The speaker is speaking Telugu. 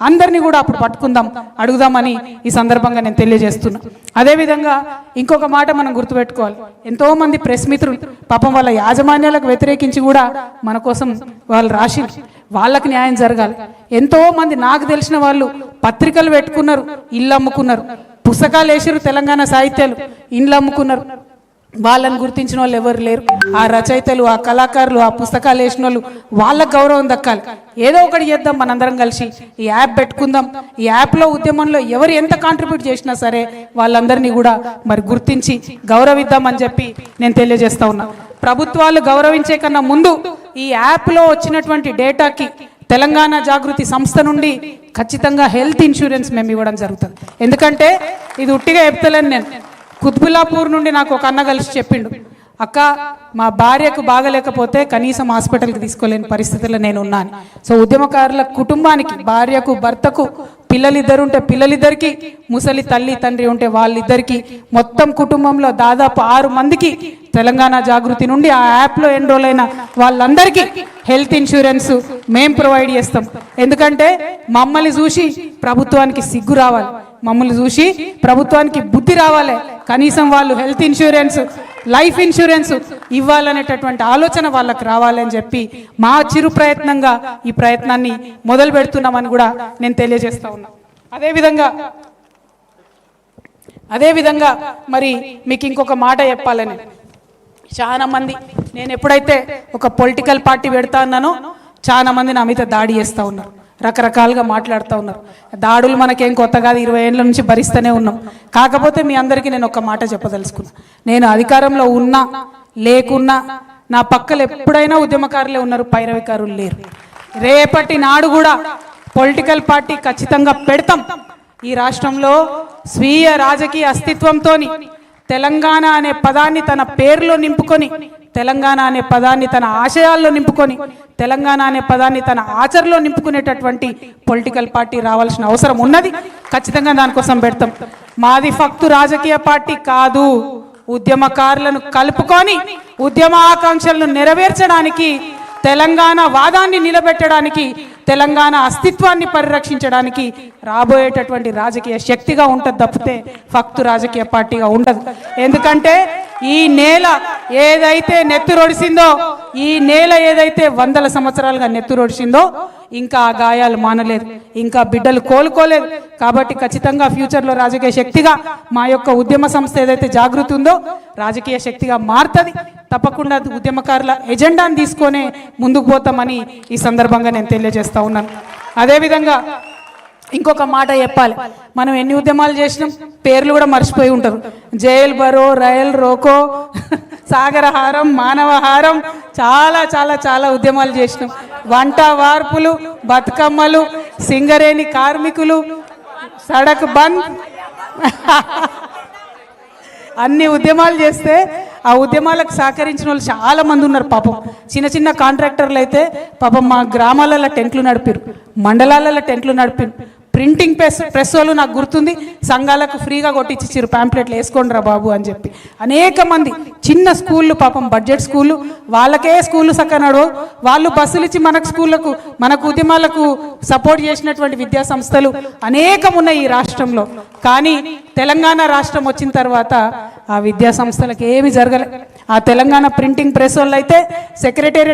అందరినీ కూడా అప్పుడు పట్టుకుందాం అడుగుదామని ఈ సందర్భంగా నేను తెలియజేస్తున్నా. అదేవిధంగా ఇంకొక మాట మనం గుర్తుపెట్టుకోవాలి, ఎంతో మంది ప్రెస్ మిత్రులు పాపం వాళ్ళ యాజమాన్యాలకు వ్యతిరేకించి కూడా మన కోసం వాళ్ళు రాసి వాళ్ళకి న్యాయం జరగాలి. ఎంతో మంది నాకు తెలిసిన వాళ్ళు పత్రికలు పెట్టుకున్నారు, ఇల్లు అమ్ముకున్నారు, పుస్తకాలు వేసారు, తెలంగాణ సాహిత్యాలు ఇండ్లు అమ్ముకున్నారు. వాళ్ళని గుర్తించిన వాళ్ళు ఎవరు లేరు. ఆ రచయితలు, ఆ కళాకారులు, ఆ పుస్తకాలు వేసిన వాళ్ళు వాళ్ళకు గౌరవం దక్కాలి. ఏదో ఒకటి చేద్దాం, మనందరం కలిసి ఈ యాప్ పెట్టుకుందాం. ఈ యాప్లో ఉద్యమంలో ఎవరు ఎంత కాంట్రిబ్యూట్ చేసినా సరే వాళ్ళందరినీ కూడా మరి గుర్తించి గౌరవిద్దామని చెప్పి నేను తెలియజేస్తా ఉన్నా. ప్రభుత్వాలు గౌరవించే కన్నా ముందు ఈ యాప్లో వచ్చినటువంటి డేటాకి తెలంగాణ జాగృతి సంస్థ నుండి ఖచ్చితంగా హెల్త్ ఇన్సూరెన్స్ మేము ఇవ్వడం జరుగుతుంది. ఎందుకంటే ఇది ఉట్టిగా చెప్తలేను నేను. కుత్బుల్లాపూర్ నుండి నాకు ఒక అన్న కలిసి చెప్పిండు, అక్క మా భార్యకు బాగలేకపోతే కనీసం హాస్పిటల్కి తీసుకోలేని పరిస్థితుల్లో నేను ఉన్నాను. సో ఉద్యమకారుల కుటుంబానికి, భార్యకు, భర్తకు, పిల్లలిద్దరు ఉంటే పిల్లలిద్దరికి, ముసలి తల్లి తండ్రి ఉంటే వాళ్ళిద్దరికి, మొత్తం కుటుంబంలో దాదాపు 6 మందికి తెలంగాణ జాగృతి నుండి ఆ యాప్లో ఎన్రోల్ అయిన వాళ్ళందరికీ హెల్త్ ఇన్సూరెన్స్ మేము ప్రొవైడ్ చేస్తాం. ఎందుకంటే మమ్మల్ని చూసి ప్రభుత్వానికి సిగ్గు రావాలి, మమ్మల్ని చూసి ప్రభుత్వానికి బుద్ధి రావాలి. కనీసం వాళ్ళు హెల్త్ ఇన్సూరెన్స్, లైఫ్ ఇన్సూరెన్స్ ఇవ్వాలనేటటువంటి ఆలోచన వాళ్ళకి రావాలని చెప్పి మా చిరు ప్రయత్నంగా ఈ ప్రయత్నాన్ని మొదలు పెడుతున్నామని కూడా నేను తెలియజేస్తా ఉన్నా. అదేవిధంగా మరి మీకు ఇంకొక మాట చెప్పాలని, చాలా మంది నేను ఎప్పుడైతే ఒక పొలిటికల్ పార్టీ పెడతా ఉన్నానో చాలా మంది నా మీద దాడి చేస్తూ ఉన్నారు, రకరకాలుగా మాట్లాడుతూ ఉన్నారు. దాడులు మనకేం కొత్త కాదు, 20 ఏళ్ళ నుంచి భరిస్తూనే ఉన్నాం. కాకపోతే మీ అందరికీ నేను ఒక మాట చెప్పదలుచుకున్నా, నేను అధికారంలో ఉన్నా లేకున్నా నా పక్కలు ఎప్పుడైనా ఉద్యమకారులే ఉన్నారు, పైరవికారులు లేరు. రేపటి నాడు కూడా పొలిటికల్ పార్టీ ఖచ్చితంగా పెడతాం. ఈ రాష్ట్రంలో స్వీయ రాజకీయ అస్తిత్వంతో తెలంగాణ అనే పదాన్ని తన పేరులో నింపుకొని, తెలంగాణ అనే పదాన్ని తన ఆశయాల్లో నింపుకొని, తెలంగాణ అనే పదాన్ని తన ఆచరణలో నింపుకునేటటువంటి పొలిటికల్ పార్టీ రావాల్సిన అవసరం ఉన్నది. ఖచ్చితంగా దానికోసం పెడతాం. మాది ఫక్తు రాజకీయ పార్టీ కాదు, ఉద్యమకారులను కలుపుకొని ఉద్యమ ఆకాంక్షలను నెరవేర్చడానికి, తెలంగాణ వాదాన్ని నిలబెట్టడానికి, తెలంగాణ అస్తిత్వాన్ని పరిరక్షించడానికి రాబోయేటటువంటి రాజకీయ శక్తిగా ఉంటుంది తప్పితే ఫక్తు రాజకీయ పార్టీగా ఉండదు. ఎందుకంటే ఈ నేల ఏదైతే నెత్తురొడిసిందో, ఈ నేల ఏదైతే 100 సంవత్సరాలుగా నెత్తురొడిసిందో ఇంకా ఆ గాయాలు మానలేదు, ఇంకా బిడ్డలు కోలుకోలేదు. కాబట్టి ఖచ్చితంగా ఫ్యూచర్లో రాజకీయ శక్తిగా మా యొక్క ఉద్యమ సంస్థ ఏదైతే జాగృతి ఉందో రాజకీయ శక్తిగా మారుతుంది. తప్పకుండా ఉద్యమకారుల ఎజెండాను తీసుకొనే ముందుకు పోతామని ఈ సందర్భంగా నేను తెలియజేస్తా ఉన్నాను. అదేవిధంగా ఇంకొక మాట చెప్పాలి, మనం ఎన్ని ఉద్యమాలు చేసినాం పేర్లు కూడా మర్చిపోయి ఉంటారు. జైల్ బరో, రైల్ రోకో, సాగరహారం, మానవహారం, చాలా చాలా చాలా ఉద్యమాలు చేసినాం. వంట వార్పులు, బతుకమ్మలు, సింగరేణి కార్మికులు, సడక్ బంద్, అన్ని ఉద్యమాలు చేస్తే ఆ ఉద్యమాలకు సహకరించిన వాళ్ళు చాలా మంది ఉన్నారు. పాపం చిన్న చిన్న కాంట్రాక్టర్లు అయితే పాపం మా గ్రామాలలో టెంట్లు నడిపారు, మండలాలలో టెంట్లు నడిపారు. ప్రింటింగ్ ప్రెస్ వాళ్ళు నాకు గుర్తుంది, సంఘాలకు ఫ్రీగా కొట్టించిచ్చారు, ప్యాంప్లెట్లు వేసుకోండి రా బాబు అని చెప్పి. అనేక మంది చిన్న స్కూళ్ళు, పాపం బడ్జెట్ స్కూళ్ళు, వాళ్ళకే స్కూళ్ళు సక్కనడు, వాళ్ళు బస్సులు ఇచ్చి మనకు స్కూళ్ళకు, మనకు ఉద్యమాలకు సపోర్ట్ చేసినటువంటి విద్యా సంస్థలు అనేకం ఉన్నాయి ఈ రాష్ట్రంలో. కానీ తెలంగాణ రాష్ట్రం వచ్చిన తర్వాత ఆ విద్యా సంస్థలకు ఏమి జరగలే. ఆ తెలంగాణ ప్రింటింగ్ ప్రెస్ వాళ్ళు అయితే సెక్రటేరియట్